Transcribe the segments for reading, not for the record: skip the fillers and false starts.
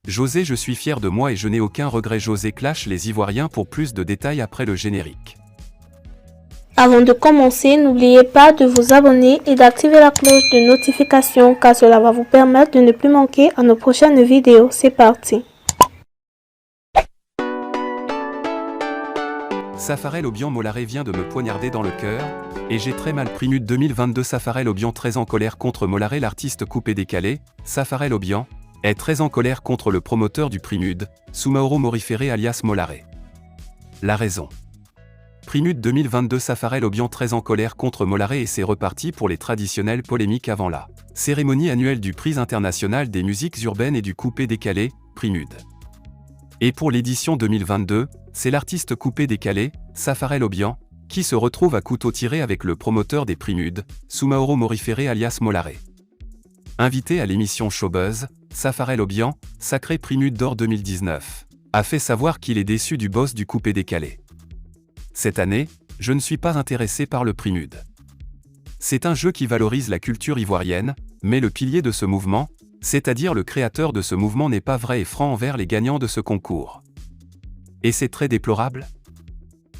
José, je suis fier de moi et je n'ai aucun regret. José Clash les Ivoiriens pour plus de détails après le générique. Avant de commencer, n'oubliez pas de vous abonner et d'activer la cloche de notification car cela va vous permettre de ne plus manquer à nos prochaines vidéos. C'est parti. Safarel Obian Molaré vient de me poignarder dans le cœur, et j'ai très mal pris. 2022. Safarel Obian très en colère contre Molaré. L'artiste coupé décalé, Safarel Obian, est très en colère contre le promoteur du Primude, Soumaoro Morifere alias Molaré. La raison. Primude 2022. Safarel Obian très en colère contre Molaré et c'est reparti pour les traditionnelles polémiques avant la cérémonie annuelle du Prix international des musiques urbaines et du coupé décalé, Primude. Et pour l'édition 2022, c'est l'artiste coupé décalé, Safarel Obian, qui se retrouve à couteau tiré avec le promoteur des Primudes, Soumaoro Morifere alias Molaré. Invité à l'émission Showbuzz, Safarel Obian, sacré Primude d'or 2019, a fait savoir qu'il est déçu du boss du coupé décalé. Cette année, je ne suis pas intéressé par le Primude. C'est un jeu qui valorise la culture ivoirienne, mais le pilier de ce mouvement, c'est-à-dire le créateur de ce mouvement, n'est pas vrai et franc envers les gagnants de ce concours. Et c'est très déplorable.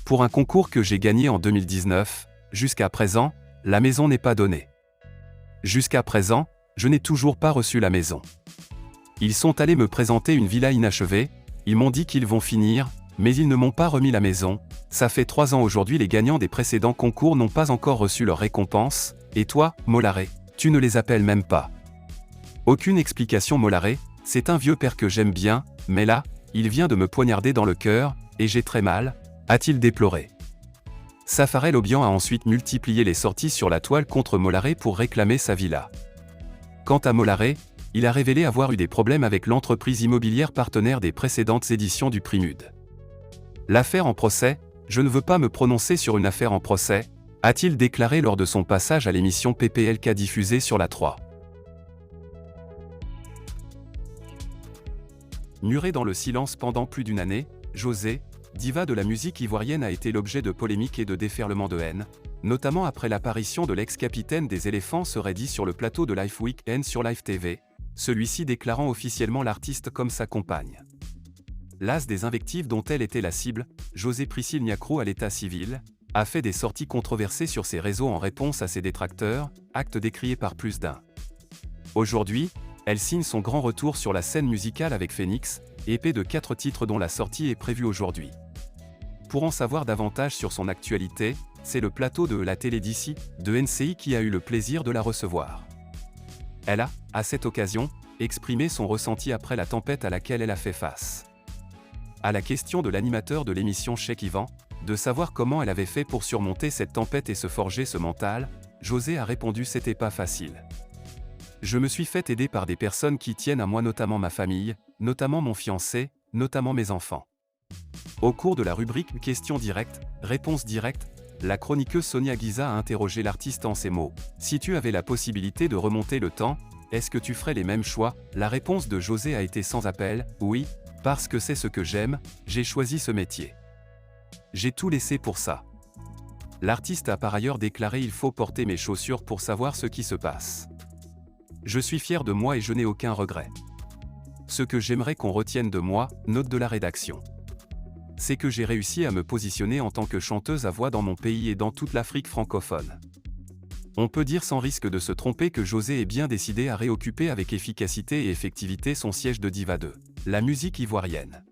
Pour un concours que j'ai gagné en 2019, jusqu'à présent, la maison n'est pas donnée. Jusqu'à présent, je n'ai toujours pas reçu la maison. Ils sont allés me présenter une villa inachevée, ils m'ont dit qu'ils vont finir, mais ils ne m'ont pas remis la maison. Ça fait 3 ans aujourd'hui, les gagnants des précédents concours n'ont pas encore reçu leur récompense, et toi, Molaré, tu ne les appelles même pas. Aucune explication. Molaré, c'est un vieux père que j'aime bien, mais là, il vient de me poignarder dans le cœur, et j'ai très mal, a-t-il déploré. Safarel Obian a ensuite multiplié les sorties sur la toile contre Molaré pour réclamer sa villa. Quant à Molaré, il a révélé avoir eu des problèmes avec l'entreprise immobilière partenaire des précédentes éditions du Primude. L'affaire en procès, je ne veux pas me prononcer sur une affaire en procès, a-t-il déclaré lors de son passage à l'émission PPLK diffusée sur la 3. Muré dans le silence pendant plus d'une année, José, diva de la musique ivoirienne, a été l'objet de polémiques et de déferlements de haine, notamment après l'apparition de l'ex-capitaine des éléphants serait dit sur le plateau de Life Weekend sur Live TV, celui-ci déclarant officiellement l'artiste comme sa compagne. L'as des invectives dont elle était la cible, José Priscille Niacrou à l'état civil, a fait des sorties controversées sur ses réseaux en réponse à ses détracteurs, acte décrié par plus d'un. Aujourd'hui, elle signe son grand retour sur la scène musicale avec Phoenix, épée de 4 titres dont la sortie est prévue aujourd'hui. Pour en savoir davantage sur son actualité, c'est le plateau de la télé d'ici, de NCI qui a eu le plaisir de la recevoir. Elle a, à cette occasion, exprimé son ressenti après la tempête à laquelle elle a fait face. À la question de l'animateur de l'émission Cheikh Ivan, de savoir comment elle avait fait pour surmonter cette tempête et se forger ce mental, José a répondu: c'était pas facile. Je me suis fait aider par des personnes qui tiennent à moi, notamment ma famille, notamment mon fiancé, notamment mes enfants. Au cours de la rubrique Questions directes, réponses directes, la chroniqueuse Sonia Guiza a interrogé l'artiste en ces mots: si tu avais la possibilité de remonter le temps, est-ce que tu ferais les mêmes choix? La réponse de José a été sans appel: oui, parce que c'est ce que j'aime, j'ai choisi ce métier. J'ai tout laissé pour ça. L'artiste a par ailleurs déclaré: il faut porter mes chaussures pour savoir ce qui se passe. Je suis fier de moi et je n'ai aucun regret. Ce que j'aimerais qu'on retienne de moi, note de la rédaction, c'est que j'ai réussi à me positionner en tant que chanteuse à voix dans mon pays et dans toute l'Afrique francophone. On peut dire sans risque de se tromper que José est bien décidé à réoccuper avec efficacité et effectivité son siège de diva de la musique ivoirienne.